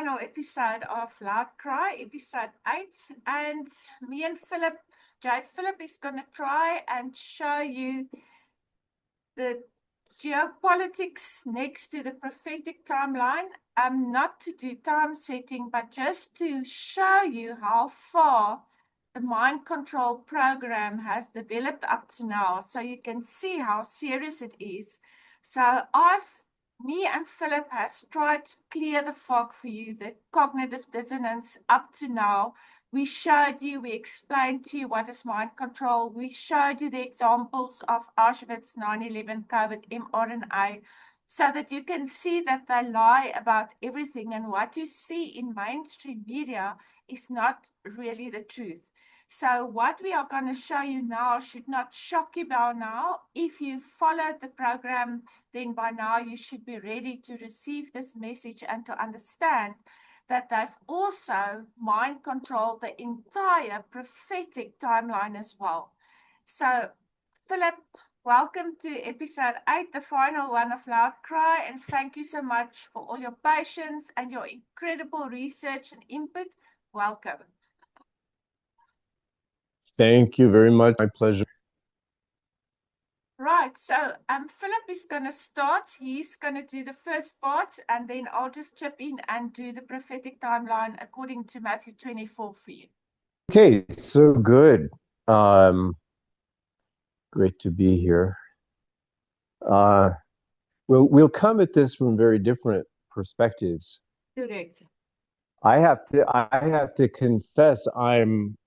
final episode of Loud Cry, episode 8. And me and Jay Philip is going to try and show you the geopolitics next to the prophetic timeline. Not to do time setting, but just to show you how far the mind control program has developed up to now, so you can see how serious it is. So me and Philip has tried to clear the fog for you, the cognitive dissonance up to now. We showed you, we explained to you what is mind control. We showed you the examples of Auschwitz, 9/11, COVID, mRNA, so that you can see that they lie about everything. And what you see in mainstream media is not really the truth. So what we are going to show you now should not shock you by now. If you followed the program, then by now you should be ready to receive this message and to understand that they've also mind controlled the entire prophetic timeline as well. So, Philip, welcome to episode 8, the final one of Loud Cry, and thank you so much for all your patience and your incredible research and input. Welcome. Thank you very much. My pleasure. Right, so Philip is going to start. He's going to do the first part, and then I'll just chip in and do the prophetic timeline according to Matthew 24 for you. Okay, so good. Great to be here. We'll come at this from very different perspectives. Correct. I have to confess I'm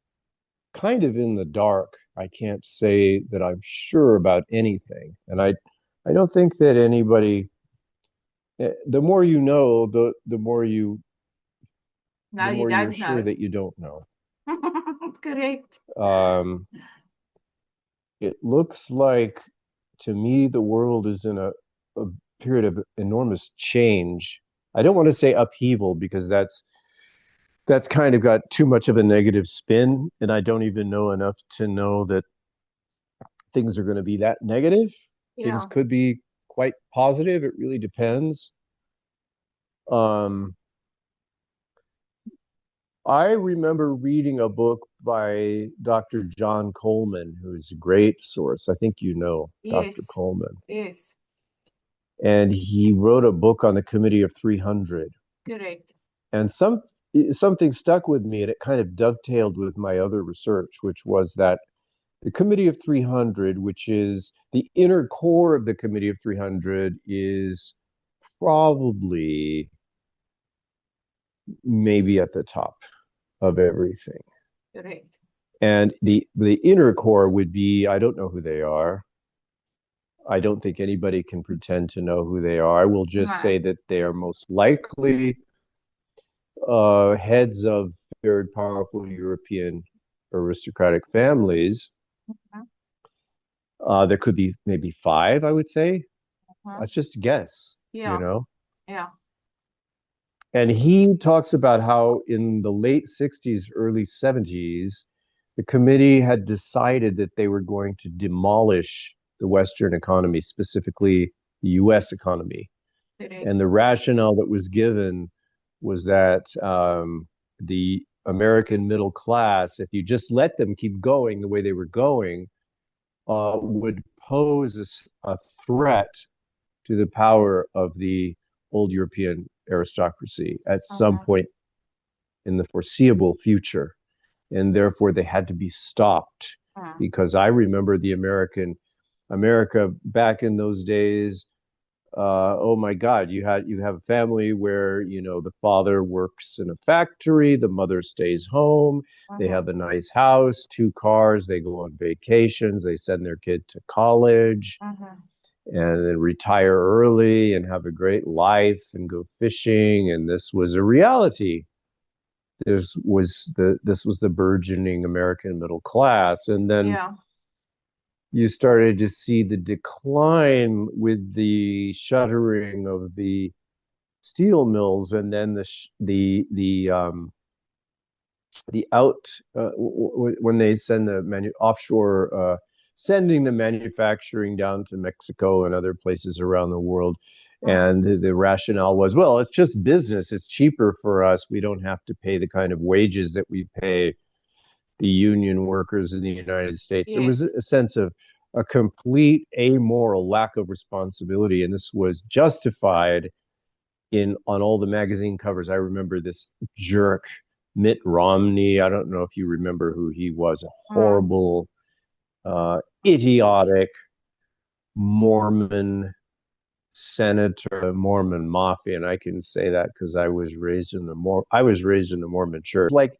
kind of in the dark. I can't say that I'm sure about anything, and I don't think that anybody. The more you know, the more you're sure that you don't know. Correct. It looks like, to me, the world is in a period of enormous change. I don't want to say upheaval, because that's kind of got too much of a negative spin, and I don't even know enough to know that things are going to be that negative. Yeah. Things could be quite positive. It really depends. I remember reading a book by Dr. John Coleman, who's a great source. I think you know Yes. Dr. Coleman. Yes. And he wrote a book on the Committee of 300. Correct. And something stuck with me, and it kind of dovetailed with my other research, which was that the Committee of 300, which is the inner core of the Committee of 300, is probably maybe at the top of everything. Correct. And the inner core would be, I don't know who they are. I don't think anybody can pretend to know who they are. I will just say that they are most likely heads of very powerful European aristocratic families. There could be maybe 5, I would say. That's just a guess, Yeah. you know? Yeah. And he talks about how in the late 60s, early 70s, the committee had decided that they were going to demolish the Western economy, specifically the US economy. Correct. And the rationale that was given was that the American middle class, if you just let them keep going the way they were going, would pose a threat to the power of the old European aristocracy at some point in the foreseeable future. And therefore they had to be stopped, because I remember the America back in those days. Oh my God, you have a family where, you know, the father works in a factory, the mother stays home, they have a nice house, 2 cars, they go on vacations, they send their kid to college, and then retire early and have a great life and go fishing. And this was a reality. This was the burgeoning American middle class. And then you started to see the decline with the shuttering of the steel mills, and then when they send the offshore, sending the manufacturing down to Mexico and other places around the world. And the rationale was, well, it's just business. It's cheaper for us. We don't have to pay the kind of wages that we pay the union workers in the United States. There was Yes. a sense of a complete amoral lack of responsibility, and this was justified in on all the magazine covers. I remember this jerk Mitt Romney. I don't know if you remember who he was. A horrible, idiotic Mormon senator, Mormon mafia, and I can say that because I was raised in the Mormon church. Like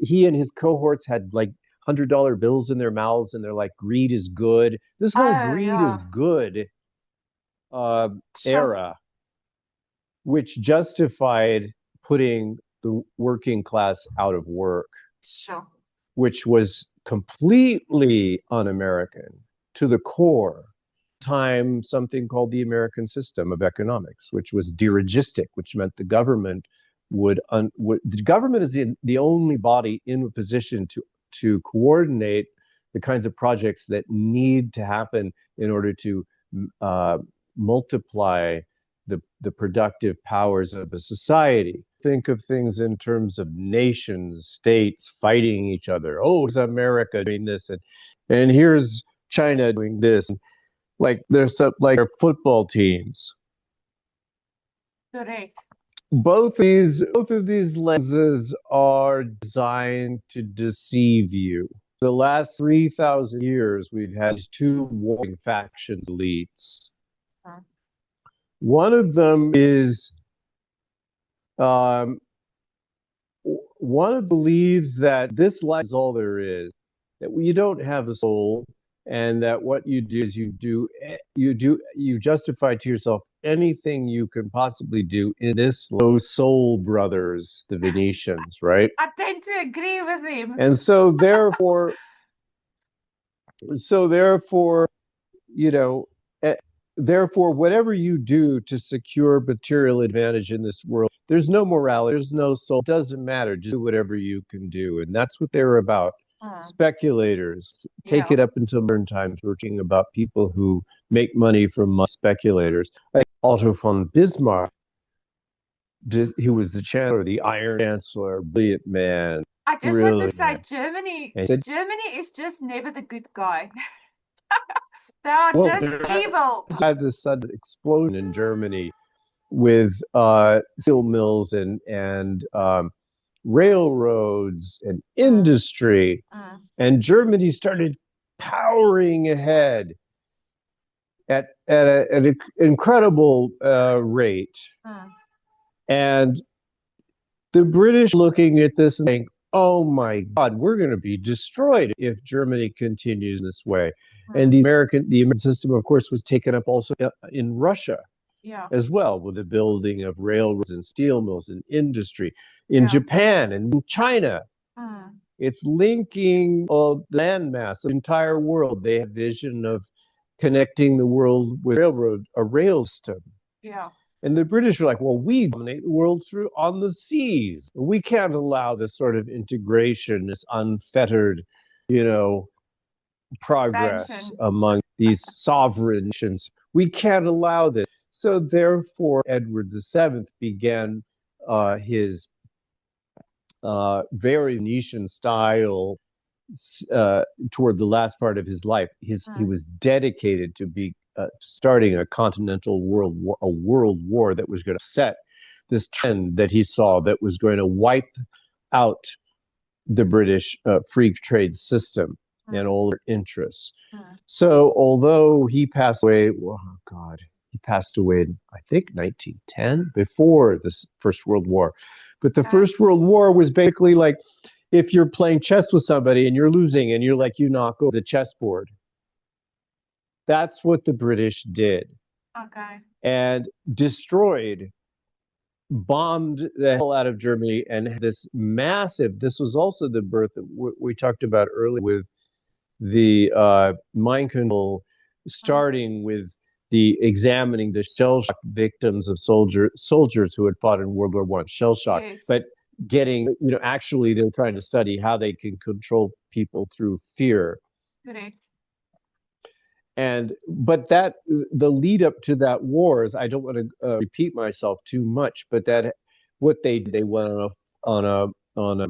he and his cohorts had like $100 bills in their mouths, and they're like, "Greed is good." This whole Oh, "greed is yeah. good" Sure. era, which justified putting the working class out of work, Sure. which was completely un-American to the core. Time something called the American system of economics, which was dirigistic, which meant the government the government is the only body in a position to coordinate the kinds of projects that need to happen in order to multiply the productive powers of a society. Think of things in terms of nations, states fighting each other. Oh, is America doing this? And here's China doing this. Like there's some like football teams. Correct. Both of these lenses are designed to deceive you. The last 3,000 years, we've had two warring factions, elites. One of them is um, one believes that this life is all there is, that you don't have a soul, and that what you do is you justify to yourself anything you can possibly do in this those soul brothers, the Venetians, right? I tend to agree with him. And so therefore, you know, eh, therefore, whatever you do to secure material advantage in this world, there's no morality, there's no soul. It doesn't matter. Just do whatever you can do. And that's what they're about. Speculators take Yeah. it up until modern times. We're talking about people who make money from speculators. Like Otto von Bismarck, he was the chancellor, the Iron Chancellor, brilliant man, I just want to brilliant say man. Germany, And he said, Germany is just never the good guy. They are well, just there evil. had this sudden explosion in Germany with steel mills and railroads and industry, and Germany started powering ahead at an incredible rate. And the British looking at this and saying, "Oh my God, we're going to be destroyed if Germany continues this way." And the American system, of course, was taken up also in Russia Yeah. as well, with the building of railroads and steel mills and industry in Yeah. Japan and in China. Mm. It's linking the landmass, the entire world. They have a vision of connecting the world with a rail system. Yeah. And the British were like, well, we dominate the world through on the seas. We can't allow this sort of integration, this unfettered, you know, progress Expansion. among these sovereign nations. We can't allow this. So therefore, Edward VII began his very Venetian style toward the last part of his life. He was dedicated to be starting a continental world war that was going to set this trend that he saw that was going to wipe out the British free trade system and all their interests. So although he passed away, oh God, he passed away in, I think, 1910, before this First World War. But the First World War was basically like if you're playing chess with somebody and you're losing and you're like, you knock over the chessboard. That's what the British did. Okay. And destroyed, bombed the hell out of Germany, and this this was also the birth of what we talked about earlier with the mind control, starting with the examining the shell shock victims of soldiers who had fought in World War I, shell shock, but getting, actually they're trying to study how they can control people through fear. Correct. But that the lead up to that wars, I don't want to repeat myself too much, but that what they went on a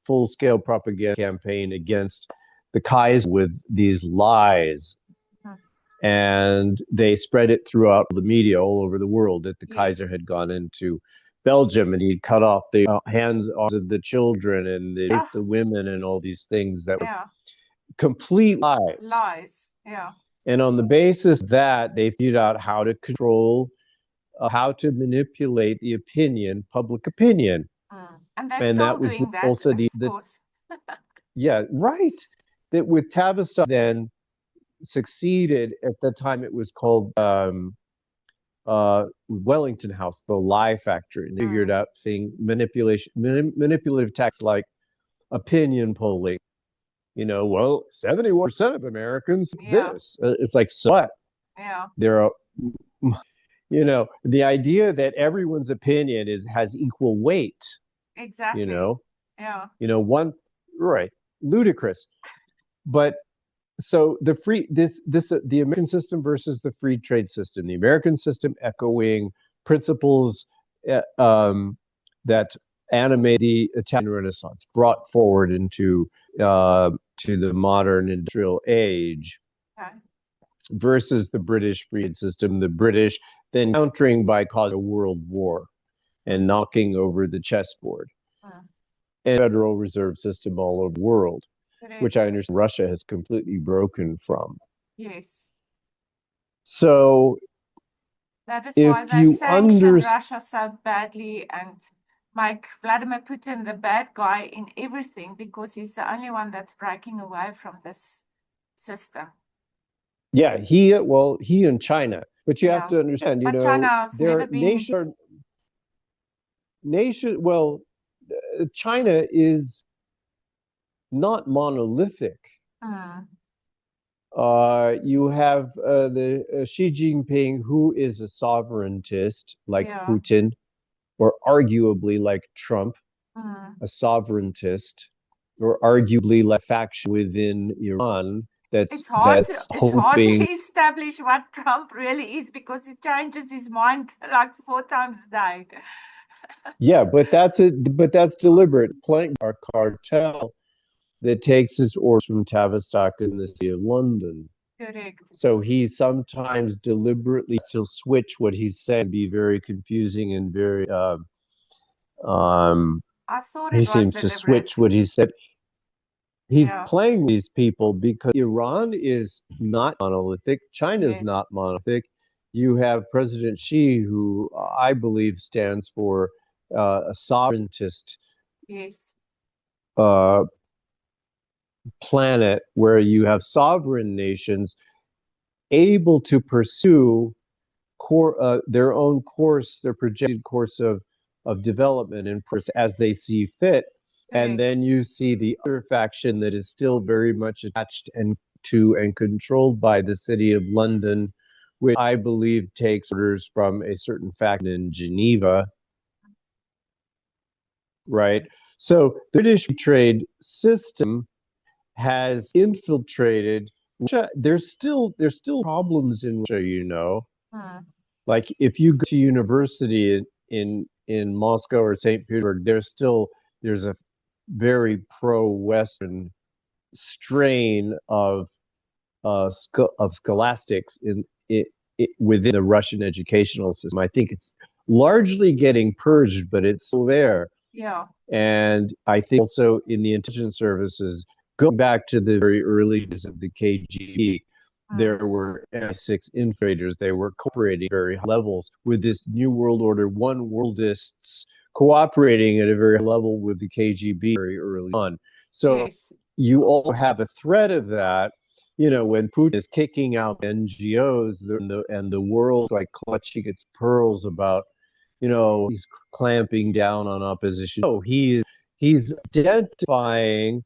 full scale propaganda campaign against the Kaiser with these lies, Mm. and they spread it throughout the media all over the world that the Kaiser Yes. had gone into Belgium and he'd cut off the hands of the children and they raped the women and all these things that were Yeah. complete lies. Lies. Yeah. And on the basis of that, they figured out how to control, how to manipulate the opinion, public opinion. And they're And still that was doing that, also of the course. yeah, right. That with Tavistock then succeeded at the time it was called Wellington House, the lie factory. And they figured out manipulative tactics like opinion polling. Well, 71% of Americans Yeah. this. It's like, so what? Yeah. There are, the idea that everyone's opinion has equal weight. Exactly. Yeah. One, right, ludicrous. But so the American system versus the free trade system. The American system echoing principles that animate the Italian Renaissance, brought forward into to the modern industrial age, Okay. versus the British free trade system. The British then countering by causing a world war and knocking over the chessboard, and Federal Reserve System all over the world, which I understand Russia has completely broken from. Yes. So that is why they sanction Russia so badly and make Vladimir Putin the bad guy in everything, because he's the only one that's breaking away from this system. Yeah, he and China. But you have to understand, China is not monolithic. You have the Xi Jinping, who is a sovereigntist like Putin, or arguably like Trump, a sovereigntist, or arguably like faction within Iran. It's hard to establish what Trump really is, because he changes his mind like 4 times a day. Yeah, but that's deliberate, playing our cartel that takes his orders from Tavistock in the city of London. Correct. So he sometimes deliberately will switch what he's saying, be very confusing and very I thought he seems to switch what he said. He's playing these people because Iran is not monolithic. China's not monolithic. You have President Xi, who I believe stands for a sovereigntist planet, where you have sovereign nations able to pursue their own course, their projected course of development and as they see fit. And then you see the other faction that is still very much attached and controlled by the city of London, which I believe takes orders from a certain faction in Geneva. Right. So the British trade system has infiltrated Russia. There's still problems in Russia, Like if you go to university in Moscow or St. Petersburg, there's a very pro-Western strain of scholastics within the Russian educational system. I think it's largely getting purged, but it's still there. Yeah. And I think also in the intelligence services, going back to the very early days of the KGB, there were MI6 infiltrators. They were cooperating at very high levels with this New World Order, one worldists cooperating at a very high level with the KGB very early on. So you all have a threat of that, when Putin is kicking out NGOs and the world like clutching its pearls about, he's clamping down on opposition. No, he's identifying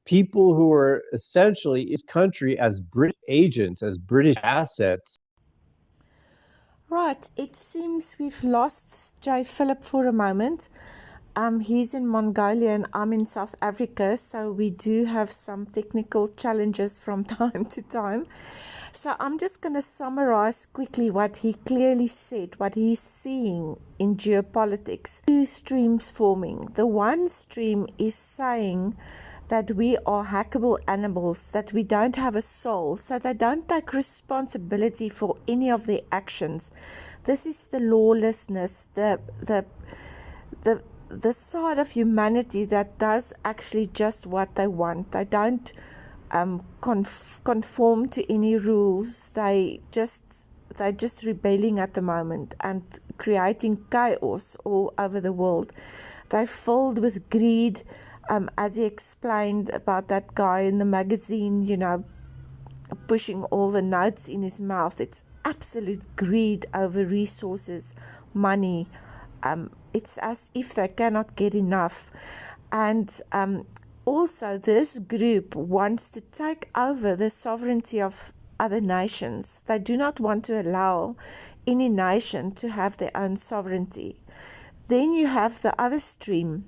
people who are essentially his country as British agents, as British assets. Right, it seems we've lost J. Philip for a moment. He's in Mongolia and I'm in South Africa, so we do have some technical challenges from time to time. So I'm just going to summarize quickly what he clearly said, what he's seeing in geopolitics. Two streams forming. The one stream is saying that we are hackable animals, that we don't have a soul, so they don't take responsibility for any of their actions. This is the lawlessness, the side of humanity that does actually just what they want. They don't conform to any rules. They just rebelling at the moment and creating chaos all over the world. They're filled with greed, as he explained about that guy in the magazine, pushing all the notes in his mouth. It's absolute greed over resources, money. It's as if they cannot get enough. And also, this group wants to take over the sovereignty of other nations. They do not want to allow any nation to have their own sovereignty. Then you have the other stream,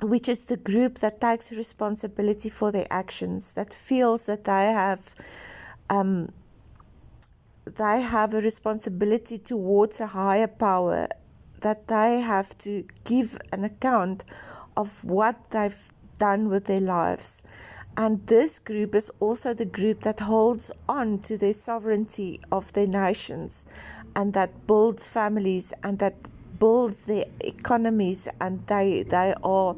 which is the group that takes responsibility for their actions, that feels that they have a responsibility towards a higher power, that they have to give an account of what they've done with their lives. And this group is also the group that holds on to their sovereignty of their nations, and that builds families, and that builds their economies, and they are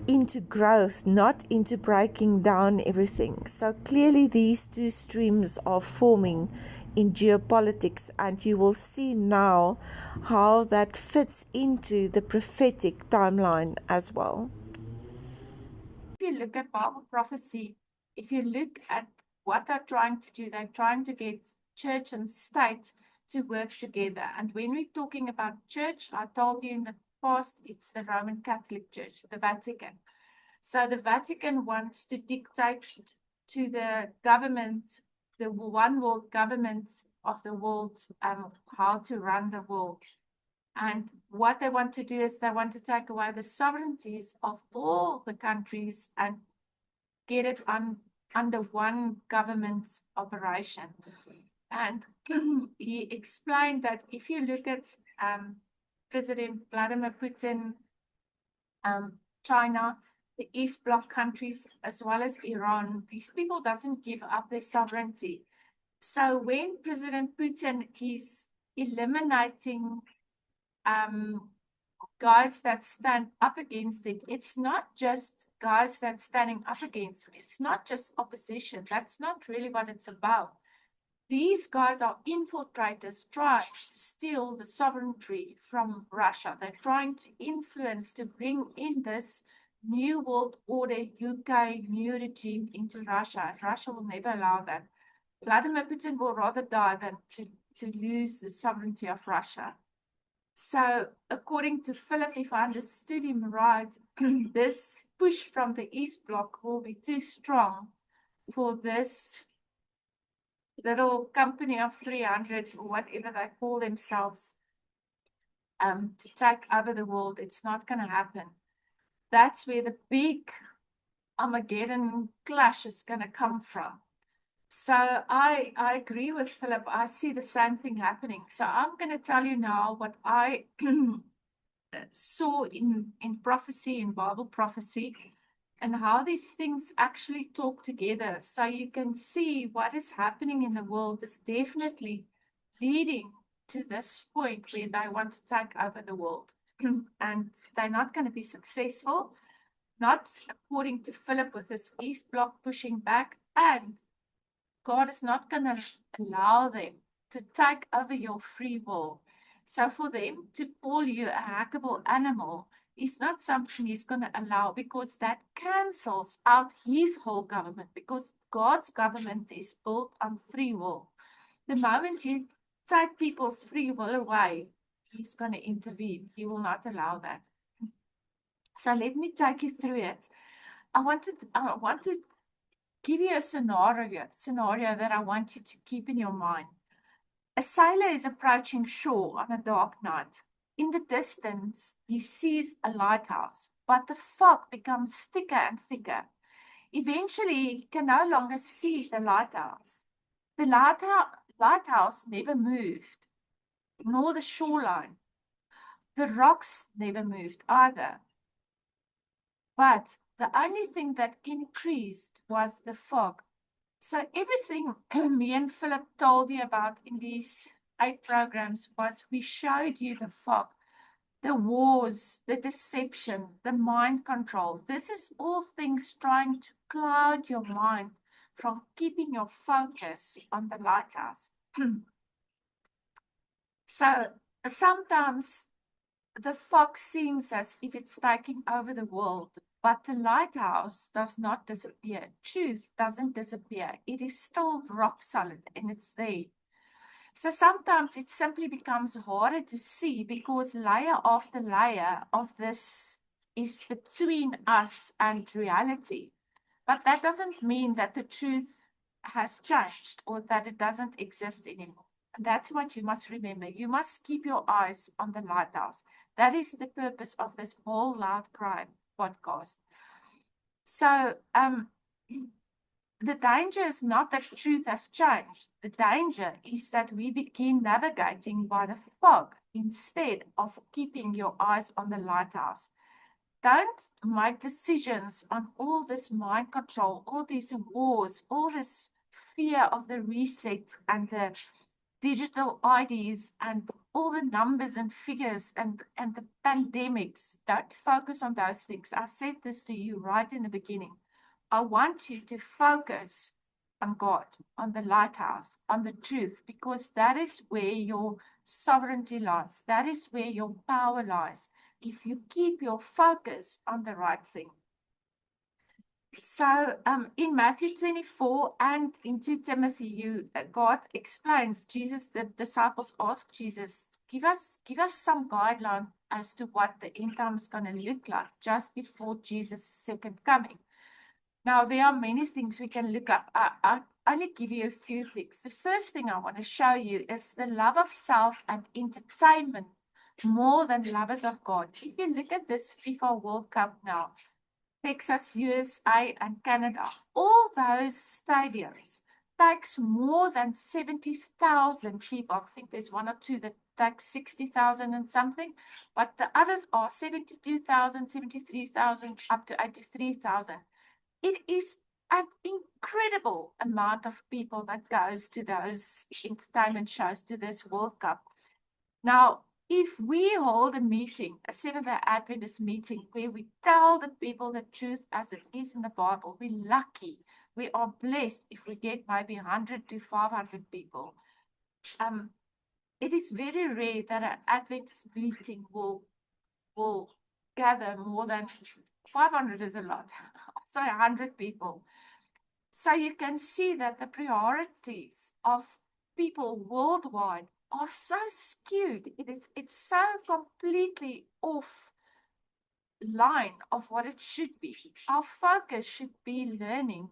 into growth, not into breaking down everything. So clearly these two streams are forming in geopolitics, and you will see now how that fits into the prophetic timeline as well. If you look at Bible prophecy, if you look at what they're trying to do, they're trying to get church and state to work together. And when we're talking about church, I told you in the past, it's the Roman Catholic Church, the Vatican. So the Vatican wants to dictate to the government, the one world government of the world, how to run the world. And what they want to do is they want to take away the sovereignties of all the countries and get it under one government operation. And he explained that if you look at President Vladimir Putin, China, the East Bloc countries, as well as Iran, these people doesn't give up their sovereignty. So when President Putin is eliminating guys that stand up against it, it's not just guys that's standing up against it. It's not just opposition. That's not really what it's about. These guys are infiltrators trying to steal the sovereignty from Russia. They're trying to influence, to bring in this new world order, UK new regime into Russia. And Russia will never allow that. Vladimir Putin will rather die than to lose the sovereignty of Russia. So according to Philip, if I understood him right, this push from the East Bloc will be too strong for this little company of 300 or whatever they call themselves to take over the world. It's not going to happen. That's where the big Armageddon clash is going to come from. So I agree with Philip. I see the same thing happening. So I'm going to tell you now what I saw in prophecy, in Bible prophecy, and how these things actually talk together. So you can see what is happening in the world is definitely leading to this point where they want to take over the world. And they're not going to be successful, not according to Philip with this East Bloc pushing back, and God is not going to allow them to take over your free will. So for them to call you a hackable animal is not something he's going to allow, because that cancels out his whole government, because God's government is built on free will. The moment you take people's free will away, he's going to intervene. He will not allow that. So let me take you through it. I want to give you a scenario that I want you to keep in your mind. A sailor is approaching shore on a dark night. In the distance, he sees a lighthouse, but the fog becomes thicker and thicker. Eventually, he can no longer see the lighthouse. The lighthouse never moved, nor the shoreline. The rocks never moved either. But the only thing that increased was the fog. So everything me and Philip told you about in these 8 programs was we showed you the fog, the wars, the deception, the mind control. This is all things trying to cloud your mind from keeping your focus on the lighthouse. So sometimes the fog seems as if it's taking over the world, but the lighthouse does not disappear. Truth doesn't disappear. It is still rock solid and it's there. So sometimes it simply becomes harder to see because layer after layer of this is between us and reality. But that doesn't mean that the truth has changed or that it doesn't exist anymore. And that's what you must remember. You must keep your eyes on the lighthouse. That is the purpose of this whole Loud Cry podcast. So the danger is not that truth has changed. The danger is that we begin navigating by the fog instead of keeping your eyes on the lighthouse. Don't make decisions on all this mind control, all these wars, all this fear of the reset and the digital IDs and all the numbers and figures and the pandemics. Don't focus on those things. I said this to you right in the beginning. I want you to focus on God, on the lighthouse, on the truth, because that is where your sovereignty lies. That is where your power lies. If you keep your focus on the right thing. So in Matthew 24 and in 2 Timothy, God explains, the disciples ask Jesus, give us some guideline as to what the end time is going to look like just before Jesus' second coming. Now, there are many things we can look up. I only give you a few things. The first thing I want to show you is the love of self and entertainment more than lovers of God. If you look at this FIFA World Cup now, Texas, USA, and Canada, all those stadiums takes more than 70,000 people. I think there's one or two that takes 60,000 and something, but the others are 72,000, 73,000, up to 83,000. It is an incredible amount of people that goes to those entertainment shows, to this World Cup. Now, if we hold a meeting, a Seventh-day Adventist meeting, where we tell the people the truth as it is in the Bible, we're lucky. We are blessed if we get maybe 100 to 500 people. It is very rare that an Adventist meeting will gather more than 500 is a lot. So 100 people. So you can see that the priorities of people worldwide are so skewed. It's so completely off line of what it should be. Our focus should be learning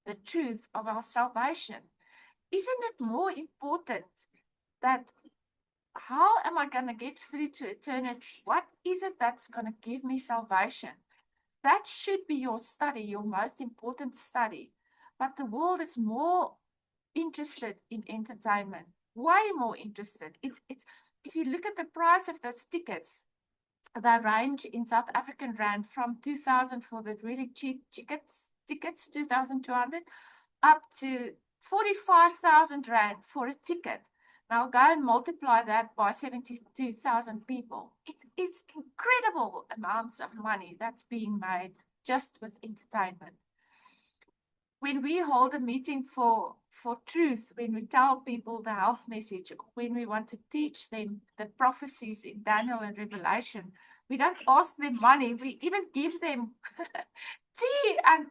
the truth of our salvation. Isn't it more important that how am I going to get through to eternity? What is it that's going to give me salvation? That should be your study, your most important study. But the world is more interested in entertainment, way more interested. It's if you look at the price of those tickets, they range in South African rand from 2,000 for the really cheap tickets 2,200, up to 45,000 rand for a ticket. Now go and multiply that by 72,000 people. It is incredible amounts of money that's being made just with entertainment. When we hold a meeting for truth, when we tell people the health message, when we want to teach them the prophecies in Daniel and Revelation, we don't ask them money. We even give them tea and,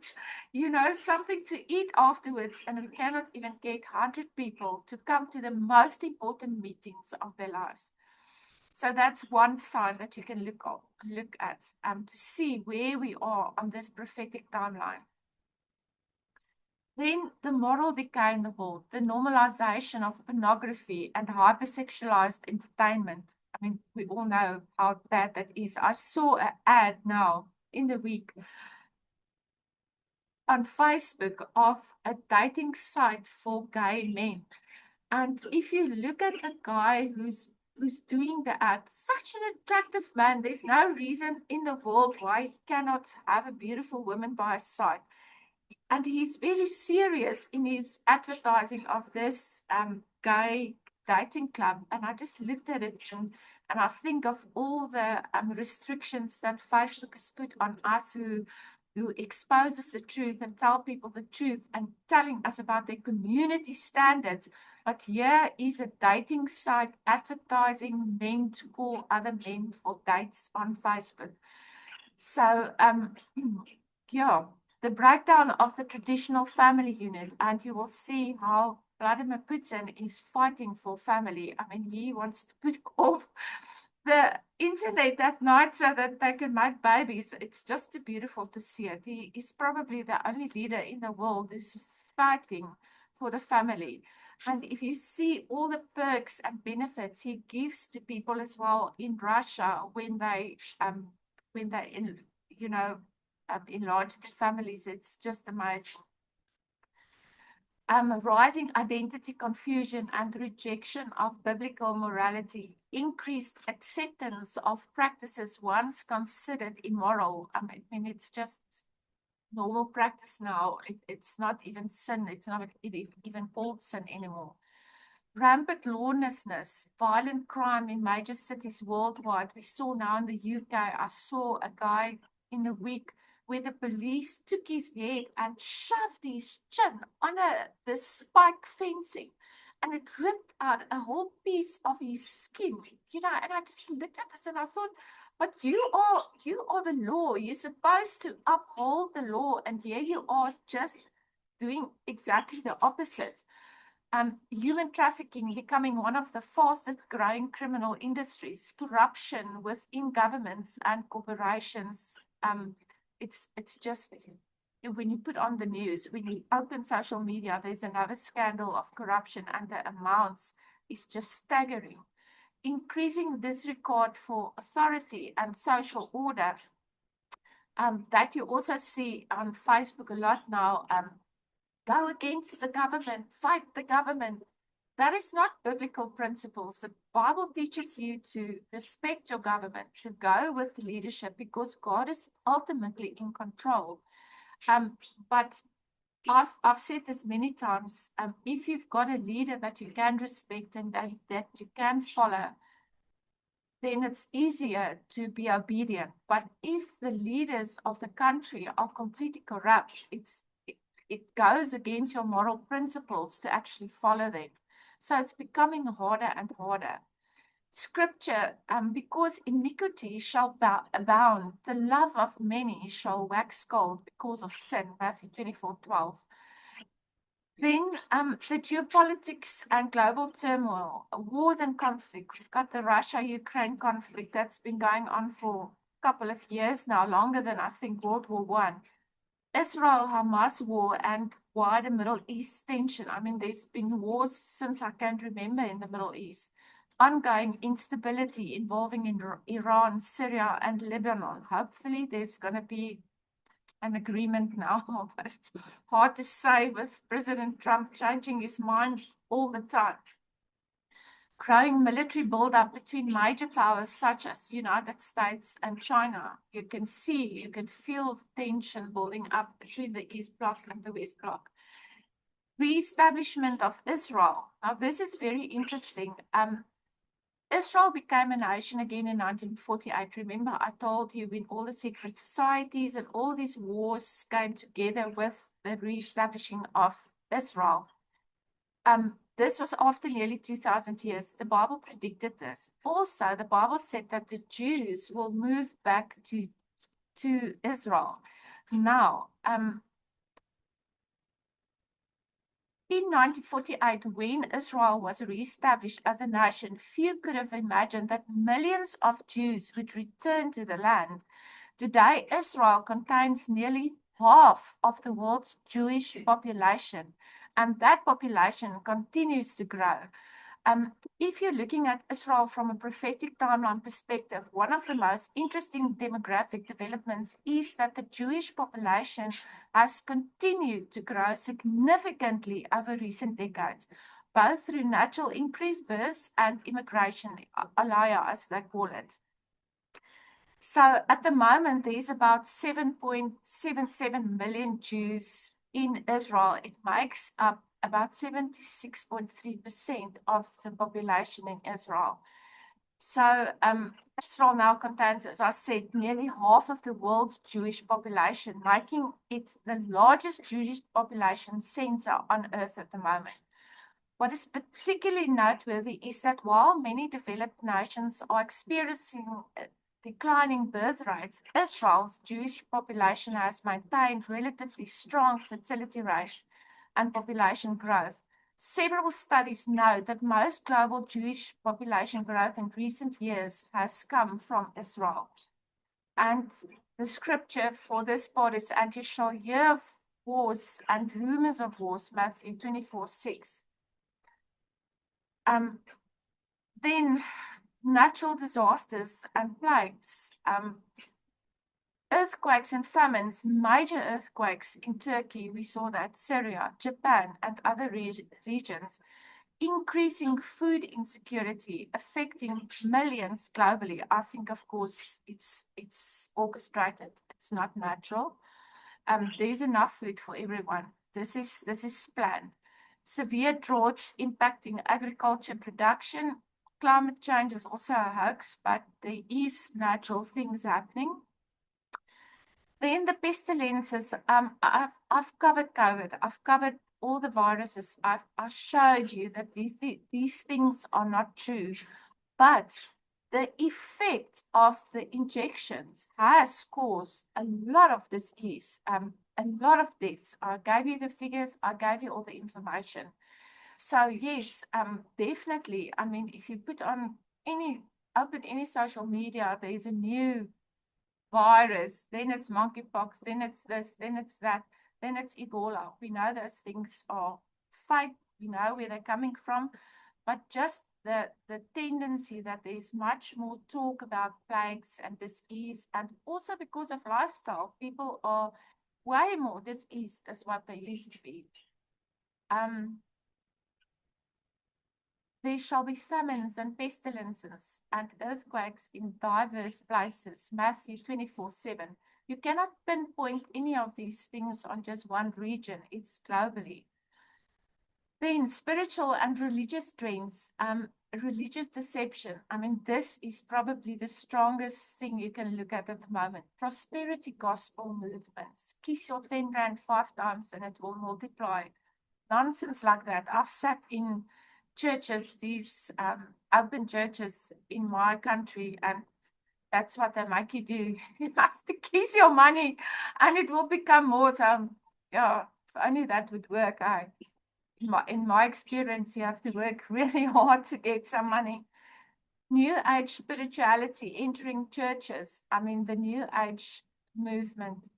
something to eat afterwards. And we cannot even get 100 people to come to the most important meetings of their lives. So that's one sign that you can look at to see where we are on this prophetic timeline. Then the moral decay in the world, the normalization of pornography and hypersexualized entertainment, I mean, we all know how bad that is. I saw an ad now in the week on Facebook of a dating site for gay men. And if you look at the guy who's doing the ad, such an attractive man, there's no reason in the world why he cannot have a beautiful woman by his side. And he's very serious in his advertising of this gay dating club. And I just looked at it and I think of all the restrictions that Facebook has put on us who exposes the truth and tell people the truth and telling us about their community standards. But here is a dating site advertising men to call other men for dates on Facebook. So, yeah, the breakdown of the traditional family unit, and you will see how Vladimir Putin is fighting for family. I mean, he wants to put off the internet at night so that they can make babies. It's just too beautiful to see it. He is probably the only leader in the world who's fighting for the family. And if you see all the perks and benefits he gives to people as well in Russia when they enlarge their families, it's just amazing. Rising identity confusion and rejection of biblical morality, increased acceptance of practices once considered immoral. I mean, it's just normal practice now. It's not even sin. It's not even called sin anymore. Rampant lawlessness, violent crime in major cities worldwide. We saw now in the UK, I saw a guy in the week where the police took his head and shoved his chin on the spike fencing, and it ripped out a whole piece of his skin, and I just looked at this and I thought, but you are the law. You're supposed to uphold the law, and here you are just doing exactly the opposite. Human trafficking becoming one of the fastest growing criminal industries, corruption within governments and corporations. It's just, when you put on the news, when you open social media, there's another scandal of corruption, and the amounts is just staggering. Increasing disregard for authority and social order, that you also see on Facebook a lot now. Go against the government, fight the government. That is not biblical principles. The Bible teaches you to respect your government, to go with leadership, because God is ultimately in control. But I've said this many times, if you've got a leader that you can respect and that you can follow, then it's easier to be obedient. But if the leaders of the country are completely corrupt, it goes against your moral principles to actually follow them. So it's becoming harder and harder. Scripture, because iniquity shall abound, the love of many shall wax cold because of sin, Matthew 24:12. Then the geopolitics and global turmoil, wars and conflict. We've got the Russia-Ukraine conflict that's been going on for a couple of years now, longer than I think World War I. Israel-Hamas war and wider Middle East tension. I mean, there's been wars since I can remember in the Middle East. Ongoing instability involving in Iran, Syria, and Lebanon. Hopefully, there's going to be an agreement now, but it's hard to say with President Trump changing his mind all the time. Growing military buildup between major powers such as the United States and China. You can feel tension building up between the East Bloc and the West Bloc. Re-establishment of Israel. Now, this is very interesting. Israel became a nation again in 1948. Remember, I told you when all the secret societies and all these wars came together with the re-establishing of Israel. This was after nearly 2,000 years. The Bible predicted this. Also, the Bible said that the Jews will move back to Israel. Now, in 1948, when Israel was reestablished as a nation, few could have imagined that millions of Jews would return to the land. Today, Israel contains nearly half of the world's Jewish population, and that population continues to grow. If you're looking at Israel from a prophetic timeline perspective, one of the most interesting demographic developments is that the Jewish population has continued to grow significantly over recent decades, both through natural increased births and immigration, aliyah as they call it. So at the moment, there's about 7.77 million Jews in Israel. It makes up about 76.3% of the population in Israel. So Israel now contains, as I said, nearly half of the world's Jewish population, making it the largest Jewish population center on earth at the moment. What is particularly noteworthy is that while many developed nations are experiencing declining birth rates, Israel's Jewish population has maintained relatively strong fertility rates and population growth. Several studies note that most global Jewish population growth in recent years has come from Israel. And the scripture for this part is, "And you shall hear of wars and rumors of wars," Matthew 24:6. Then natural disasters and plagues, earthquakes and famines, major earthquakes in Turkey, we saw that, Syria, Japan, and other regions, increasing food insecurity, affecting millions globally. I think, of course, it's orchestrated. It's not natural. There's enough food for everyone. This is planned. Severe droughts impacting agriculture production. Climate change is also a hoax, but there is natural things happening. Then the pestilences. I've covered COVID. I've covered all the viruses. I showed you that these things are not true, but the effect of the injections has caused a lot of disease, a lot of deaths. I gave you the figures. I gave you all the information. So yes, definitely. I mean, if you open any social media, there's a new virus, then it's monkeypox, then it's this, then it's that, then it's Ebola. We know those things are fake. We know where they're coming from, but just the tendency that there's much more talk about plagues and disease, and also because of lifestyle, people are way more diseased as what they used to be. There shall be famines and pestilences and earthquakes in diverse places. Matthew 24:7. You cannot pinpoint any of these things on just one region. It's globally. Then spiritual and religious trends, religious deception. I mean, this is probably the strongest thing you can look at the moment. Prosperity gospel movements. Kiss your 10 rand 5 times and it will multiply. Nonsense like that. I've sat in churches, these open churches in my country, and that's what they make you do. You have to kiss your money and it will become more. So yeah, if only that would work. In my experience, you have to work really hard to get some money. New Age spirituality entering churches. I mean, the New Age movement,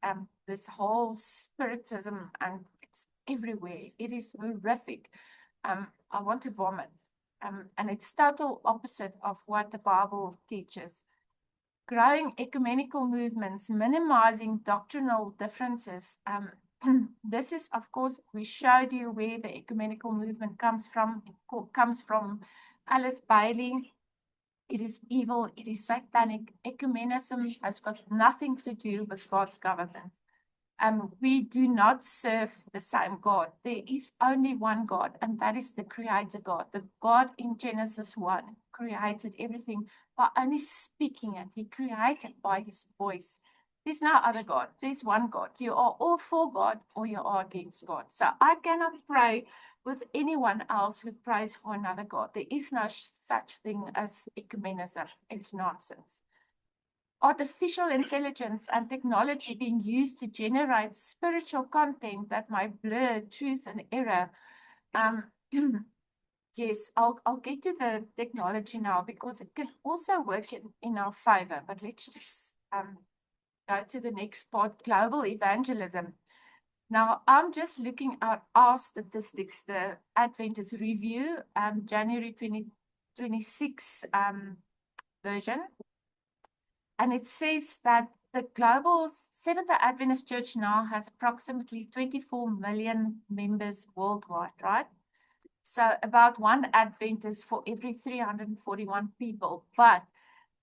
this whole spiritism, and it's everywhere. It is horrific. I want to vomit. And it's total opposite of what the Bible teaches. Growing ecumenical movements, minimizing doctrinal differences. This is, of course, we showed you where the ecumenical movement comes from. It comes from Alice Bailey. It is evil. It is satanic. Ecumenism has got nothing to do with God's government. We do not serve the same God. There is only one God, and that is the Creator God. The God in Genesis 1 created everything by only speaking it. He created by his voice. There's no other God. There's one God. You are all for God or you are against God. So I cannot pray with anyone else who prays for another God. There is no such thing as ecumenism. It's nonsense. Artificial intelligence and technology being used to generate spiritual content that might blur truth and error. Yes, I'll get to the technology now because it can also work in our favor. But let's just go to the next part, global evangelism. Now, I'm just looking at our statistics, the Adventist Review, January 2026 version. And it says that the global Seventh-day Adventist Church now has approximately 24 million members worldwide, right? So about one Adventist for every 341 people. But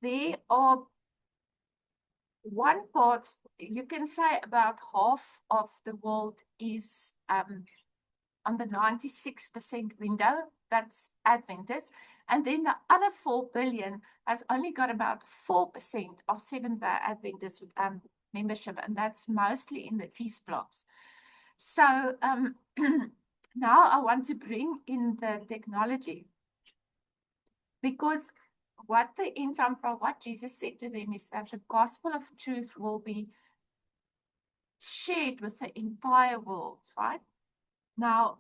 there are one part, you can say about half of the world is on the 96% window, that's Adventist. And then the other 4 billion has only got about 4% of Seventh-day Adventist membership, and that's mostly in the East Blocks. So now I want to bring in the technology, because what the end time, what Jesus said to them is that the gospel of truth will be shared with the entire world, right? Now,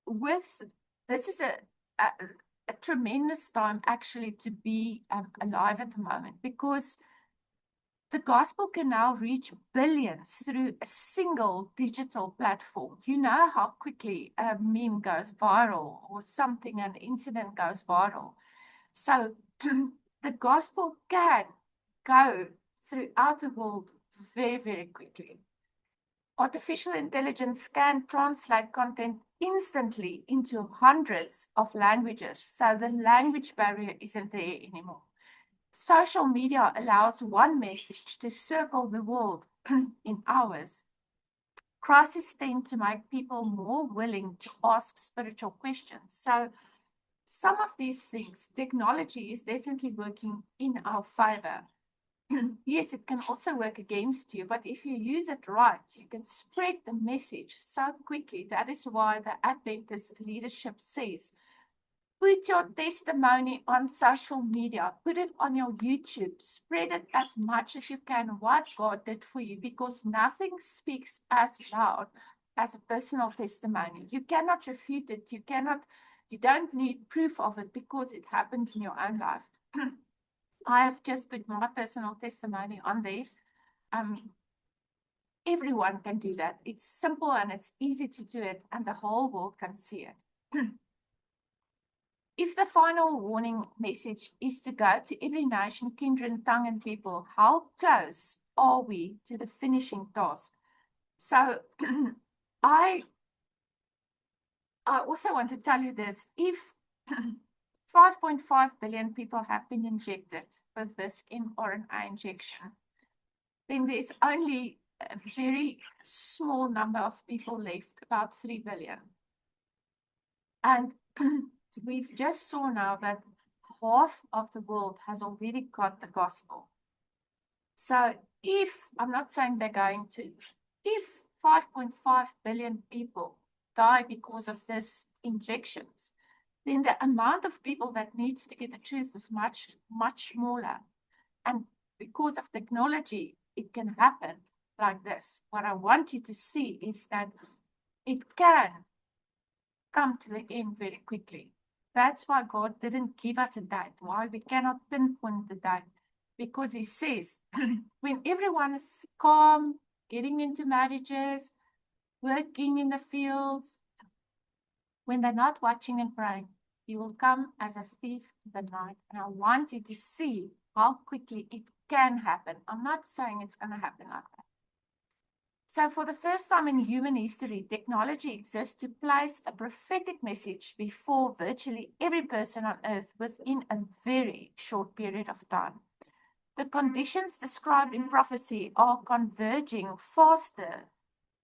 this is a tremendous time actually to be alive at the moment, because the gospel can now reach billions through a single digital platform. You know how quickly a meme goes viral or something, an incident goes viral. So the gospel can go throughout the world very, very quickly. Artificial intelligence can translate content instantly into hundreds of languages, so the language barrier isn't there anymore. Social media allows one message to circle the world in hours. Crises tend to make people more willing to ask spiritual questions. So some of these things, technology is definitely working in our favor. Yes, it can also work against you, but if you use it right, you can spread the message so quickly. That is why the Adventist leadership says, put your testimony on social media, put it on your YouTube, spread it as much as you can, what God did for you, because nothing speaks as loud as a personal testimony. You cannot refute it. You don't need proof of it because it happened in your own life. I have just put my personal testimony on there. Everyone can do that. It's simple and it's easy to do it, and the whole world can see it. If the final warning message is to go to every nation, kindred, tongue, and people, how close are we to the finishing task? So I also want to tell you this. If 5.5 billion people have been injected with this mRNA injection, then there's only a very small number of people left, about 3 billion. And we've just saw now that half of the world has already got the gospel. So if, I'm not saying they're going to, if 5.5 billion people die because of this injections, then the amount of people that needs to get the truth is much, much smaller. And because of technology, it can happen like this. What I want you to see is that it can come to the end very quickly. That's why God didn't give us a date, why we cannot pinpoint the date. Because he says, when everyone is calm, getting into marriages, working in the fields, when they're not watching and praying, he will come as a thief in the night. And I want you to see how quickly it can happen. I'm not saying it's going to happen like that. So for the first time in human history, technology exists to place a prophetic message before virtually every person on earth within a very short period of time. The conditions described in prophecy are converging faster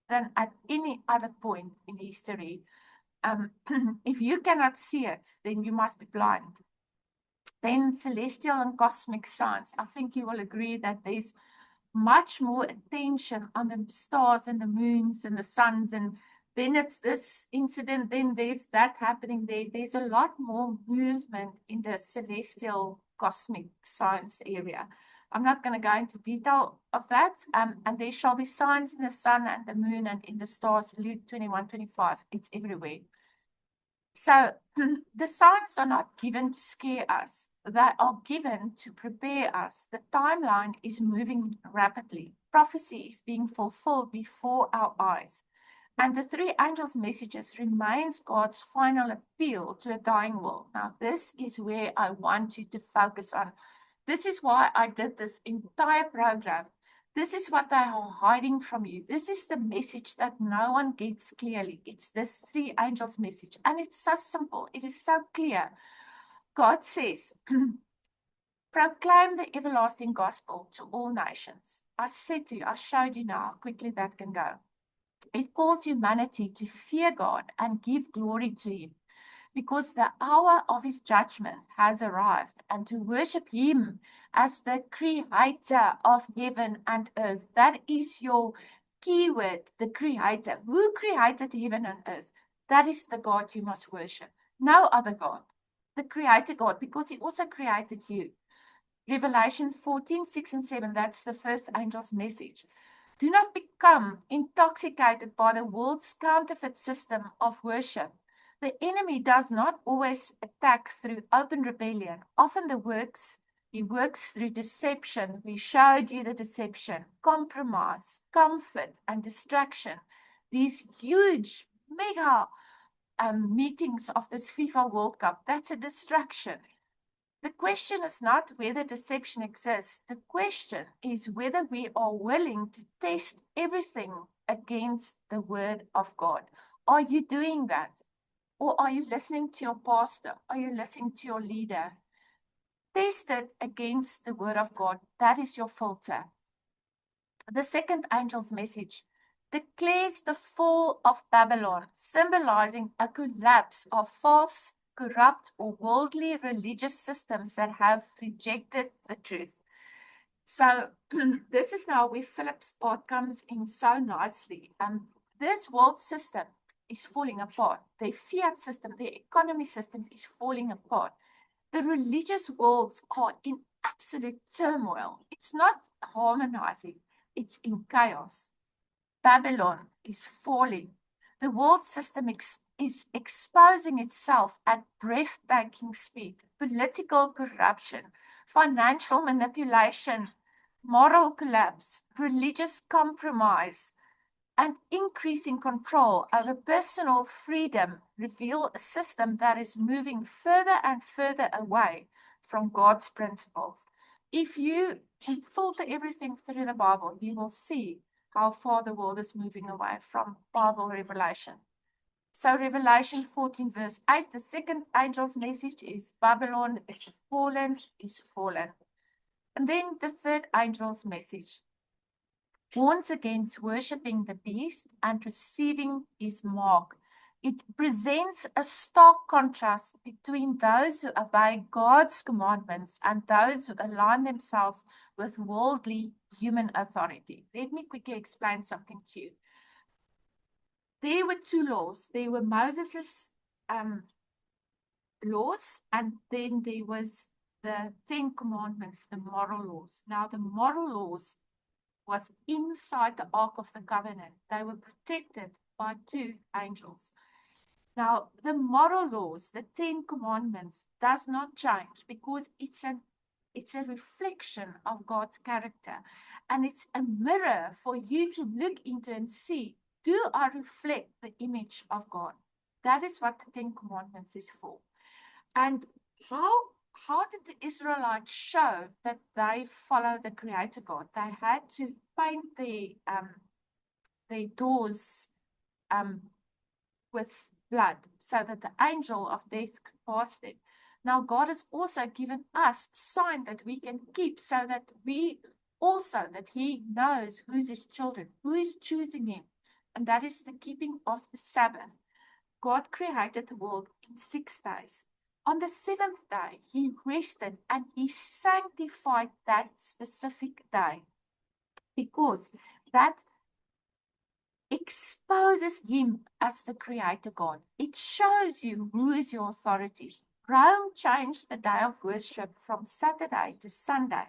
than at any other point in history. If you cannot see it, then you must be blind. Then celestial and cosmic science. I think you will agree that there's much more attention on the stars and the moons and the suns, and then it's this incident, then there's that happening there. There's a lot more movement in the celestial cosmic science area. I'm not going to go into detail of that. And there shall be signs in the sun and the moon and in the stars, Luke 21:25. It's everywhere. So the signs are not given to scare us. They are given to prepare us. The timeline is moving rapidly. Prophecy is being fulfilled before our eyes. And the three angels' messages remains God's final appeal to a dying world. Now, this is where I want you to focus on. This is why I did this entire program. This is what they are hiding from you. This is the message that no one gets clearly. It's this three angels' message. And it's so simple. It is so clear. God says, proclaim the everlasting gospel to all nations. I said to you, I showed you now how quickly that can go. It calls humanity to fear God and give glory to Him, because the hour of His judgment has arrived, and to worship Him as the creator of heaven and earth. That is your keyword, the creator. Who created heaven and earth? That is the God you must worship. No other God. The creator God, because He also created you. Revelation 14, 6 and 7, that's the first angel's message. Do not become intoxicated by the world's counterfeit system of worship. The enemy does not always attack through open rebellion. Often he works through deception. We showed you the deception, compromise, comfort, and distraction. These huge, mega meetings of this FIFA World Cup, that's a distraction. The question is not whether deception exists. The question is whether we are willing to test everything against the word of God. Are you doing that? Or are you listening to your pastor? Are you listening to your leader? Test it against the word of God. That is your filter. The second angel's message declares the fall of Babylon, symbolizing a collapse of false, corrupt, or worldly religious systems that have rejected the truth. So this is now where Philip's part comes in so nicely. This world system is falling apart. The fiat system, the economy system is falling apart. The religious worlds are in absolute turmoil. It's not harmonizing. It's in chaos. Babylon is falling. The world system is exposing itself at breathtaking speed. Political corruption, financial manipulation, moral collapse, religious compromise, and increasing control over personal freedom reveal a system that is moving further and further away from God's principles. If you filter everything through the Bible, you will see how far the world is moving away from Bible revelation. So Revelation 14 verse 8, the second angel's message is Babylon is fallen, is fallen. And then the third angel's message warns against worshipping the beast and receiving his mark. It presents a stark contrast between those who obey God's commandments and those who align themselves with worldly human authority. Let me quickly explain something to you. There were two laws. There were Moses' laws, and then there was the 10 commandments, the moral laws. Now, the moral laws was inside the Ark of the Covenant. They were protected by two angels. Now, the moral laws, the 10 commandments, does not change because it's a reflection of God's character. And it's a mirror for you to look into and see, do I reflect the image of God? That is what the 10 commandments is for. And how did the Israelites show that they follow the Creator God? They had to paint their doors with blood so that the angel of death could pass them. Now, God has also given us a sign that we can keep so that He knows who's His children, who is choosing Him. And that is the keeping of the Sabbath. God created the world in 6 days. On the 7th day, He rested and He sanctified that specific day, because that exposes Him as the Creator God. It shows you who is your authority. Rome changed the day of worship from Saturday to Sunday.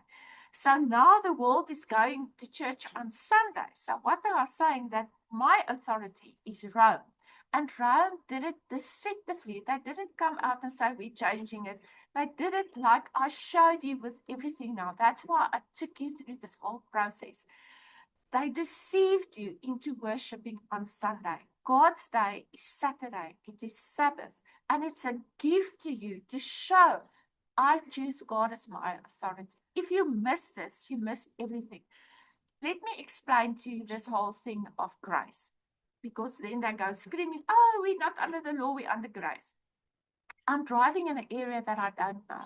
So now the world is going to church on Sunday. So what they are saying, that my authority is Rome. And Rome did it deceptively. They didn't come out and say, we're changing it. They did it like I showed you with everything now. That's why I took you through this whole process. They deceived you into worshiping on Sunday. God's day is Saturday. It is Sabbath. And it's a gift to you to show I choose God as my authority. If you miss this, you miss everything. Let me explain to you this whole thing of grace. Because then they go screaming, oh, we're not under the law, we're under grace. I'm driving in an area that I don't know.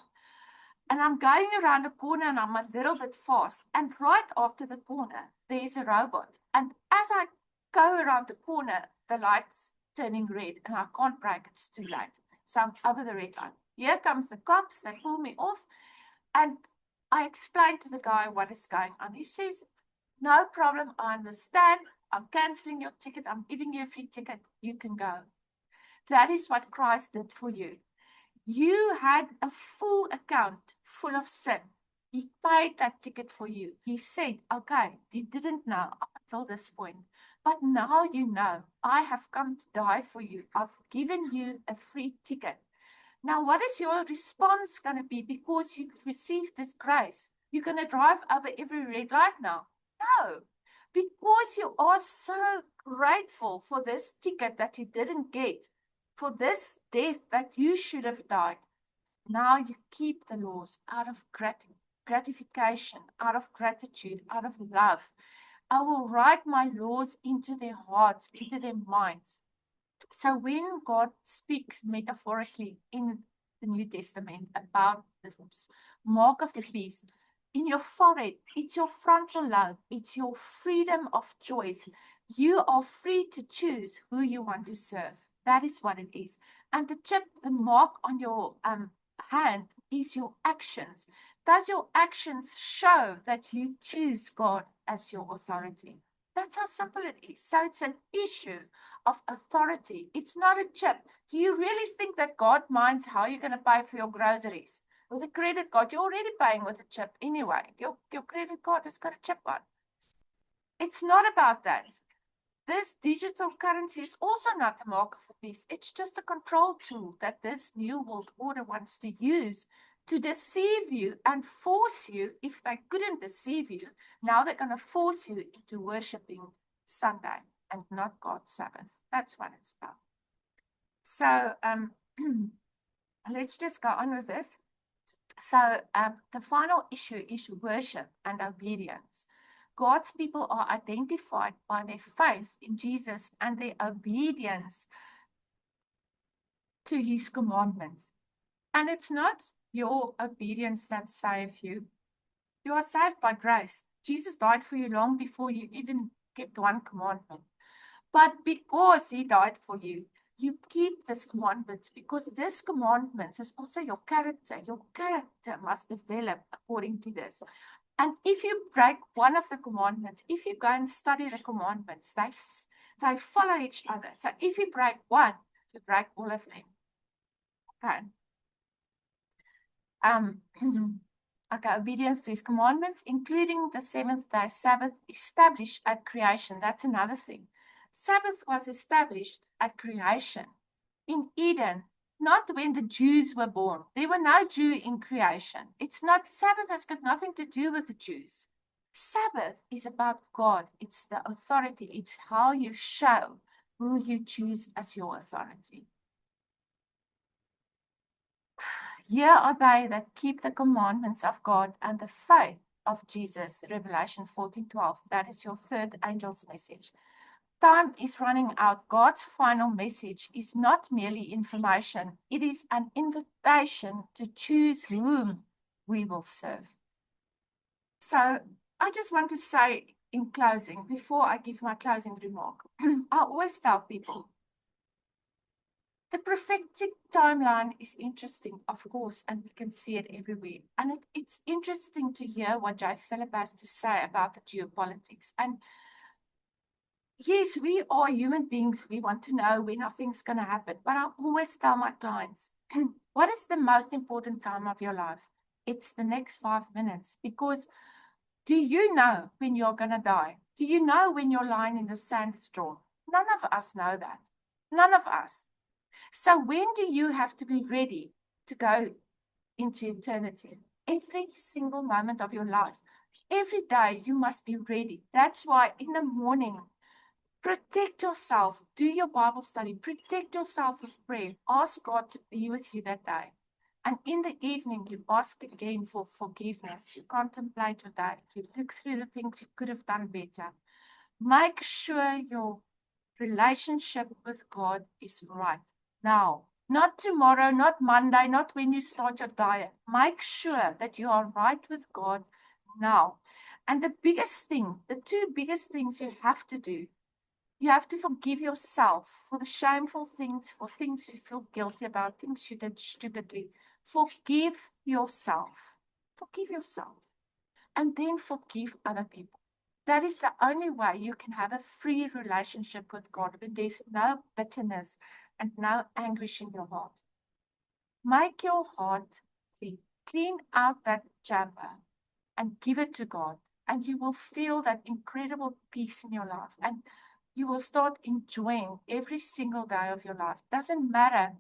And I'm going around a corner and I'm a little bit fast. And right after the corner, there's a robot. And as I go around the corner, the light's turning red and I can't brake, it's too late. So I'm over the red light. Here comes the cops, they pull me off. And I explained to the guy what is going on. He says, no problem, I understand. I'm cancelling your ticket. I'm giving you a free ticket. You can go. That is what Christ did for you. You had a full account full of sin. He paid that ticket for you. He said, okay, you didn't know up until this point, but now you know. I have come to die for you. I've given you a free ticket. Now, what is your response going to be because you received this grace? You're going to drive over every red light now? No, because you are so grateful for this ticket that you didn't get, for this death that you should have died. Now you keep the laws out of gratification, out of gratitude, out of love. I will write my laws into their hearts, into their minds. So when God speaks metaphorically in the New Testament about the mark of the beast, in your forehead, it's your frontal lobe, it's your freedom of choice. You are free to choose who you want to serve. That is what it is. And the chip, the mark on your hand is your actions. Does your actions show that you choose God as your authority? That's how simple it is. So it's an issue of authority. It's not a chip. Do you really think that God minds how you're going to pay for your groceries? With a credit card, you're already paying with a chip anyway. Your credit card has got a chip on. It's not about that. This digital currency is also not the mark of the beast. It's just a control tool that this new world order wants to use to deceive you and force you. If they couldn't deceive you, now they're going to force you into worshiping Sunday and not God's Sabbath. That's what it's about. So let's just go on with this. So the final issue is worship and obedience. God's people are identified by their faith in Jesus and their obedience to his commandments. And it's not your obedience that saves you. You are saved by grace. Jesus died for you long before you even kept one commandment. But because he died for you, you keep this commandments, because this commandments is also your character. Your character must develop according to this. And if you break one of the commandments, if you go and study the commandments, they follow each other. So if you break one, you break all of them. Okay. Okay, obedience to his commandments, including the seventh day Sabbath established at creation. That's another thing. Sabbath was established at creation in Eden, not when the Jews were born. There were no Jew in creation. It's not, Sabbath has got nothing to do with the Jews. Sabbath is about God. It's the authority. It's how you show who you choose as your authority. Here are they that keep the commandments of God and the faith of Jesus. Revelation 14:12. That is your third angel's message. Time is running out. God's final message is not merely information. It is an invitation to choose whom we will serve. So I just want to say in closing, before I give my closing remark, I always tell people, the prophetic timeline is interesting, of course, and we can see it everywhere. And it's interesting to hear what J. Philip has to say about the geopolitics. And yes, we are human beings. We want to know when nothing's going to happen. But I always tell my clients, what is the most important time of your life? It's the next 5 minutes. Because do you know when you're going to die? Do you know when your line in the sand is drawn? None of us know that. None of us. So when do you have to be ready to go into eternity? Every single moment of your life. Every day you must be ready. That's why in the morning, protect yourself. Do your Bible study. Protect yourself with prayer. Ask God to be with you that day. And in the evening, you ask again for forgiveness. You contemplate your day. You look through the things you could have done better. Make sure your relationship with God is right now. Not tomorrow, not Monday, not when you start your diet. Make sure that you are right with God now. And the two biggest things you have to do, you have to forgive yourself for the shameful things, for things you feel guilty about, things you did stupidly. Forgive yourself. Forgive yourself. And then forgive other people. That is the only way you can have a free relationship with God when there's no bitterness and no anguish in your heart. Make your heart clean. Clean out that chamber and give it to God. And you will feel that incredible peace in your life. And you will start enjoying every single day of your life. Doesn't matter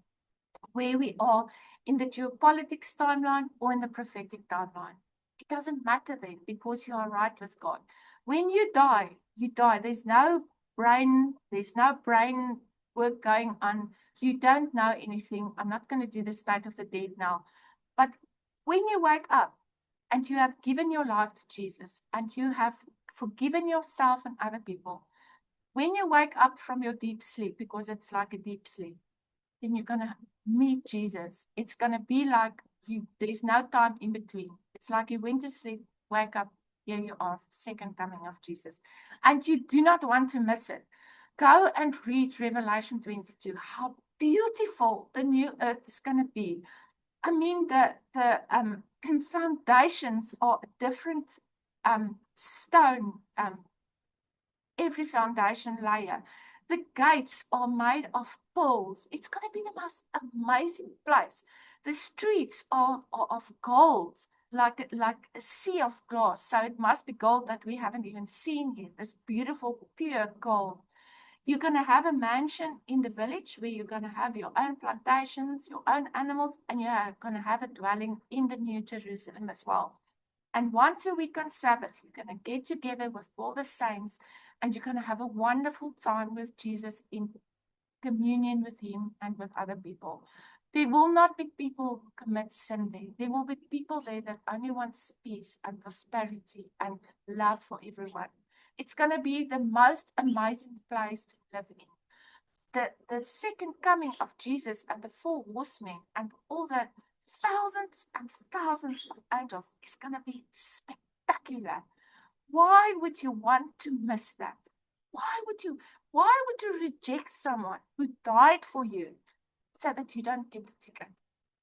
where we are in the geopolitics timeline or in the prophetic timeline. It doesn't matter then because you are right with God. When you die, you die. There's no brain work going on. You don't know anything. I'm not going to do the state of the dead now. But when you wake up and you have given your life to Jesus and you have forgiven yourself and other people, when you wake up from your deep sleep, because it's like a deep sleep, then you're going to meet Jesus. It's going to be like there's no time in between. It's like you went to sleep, wake up, here you are, second coming of Jesus. And you do not want to miss it. Go and read Revelation 22. How beautiful the new earth is going to be. I mean, the foundations are a different stone, every foundation layer. The gates are made of pearls. It's going to be the most amazing place. The streets are of gold, like a sea of glass. So it must be gold that we haven't even seen yet. This beautiful, pure gold. You're going to have a mansion in the village where you're going to have your own plantations, your own animals, and you're going to have a dwelling in the New Jerusalem as well. And once a week on Sabbath, you're going to get together with all the saints and you're going to have a wonderful time with Jesus in communion with him and with other people. There will not be people who commit sin there. There will be people there that only want peace and prosperity and love for everyone. It's going to be the most amazing place to live in. The second coming of Jesus and the four horsemen and all the thousands and thousands of angels is going to be spectacular. Why would you want to miss that? Why would you reject someone who died for you so that you don't get the ticket?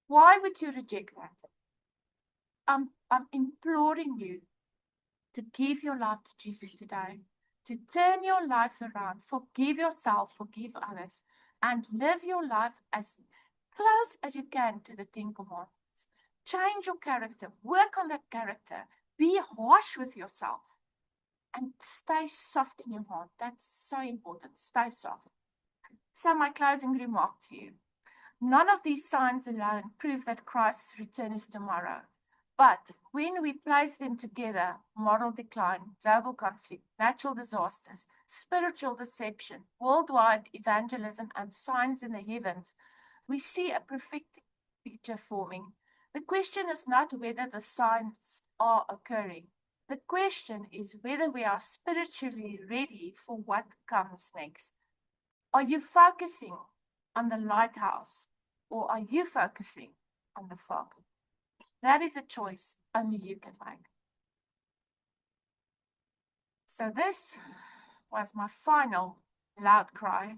Why would you reject that? I'm imploring you to give your life to Jesus today, to turn your life around, forgive yourself, forgive others, and live your life as close as you can to the 10 Commandments. Change your character, work on that character, be harsh with yourself, and stay soft in your heart. That's so important. Stay soft. So my closing remark to you. None of these signs alone prove that Christ's return is tomorrow. But when we place them together, moral decline, global conflict, natural disasters, spiritual deception, worldwide evangelism, and signs in the heavens, we see a prophetic picture forming. The question is not whether the signs are occurring. The question is whether we are spiritually ready for what comes next. Are you focusing on the lighthouse or are you focusing on the fog? That is a choice only you can make. So this was my final loud cry.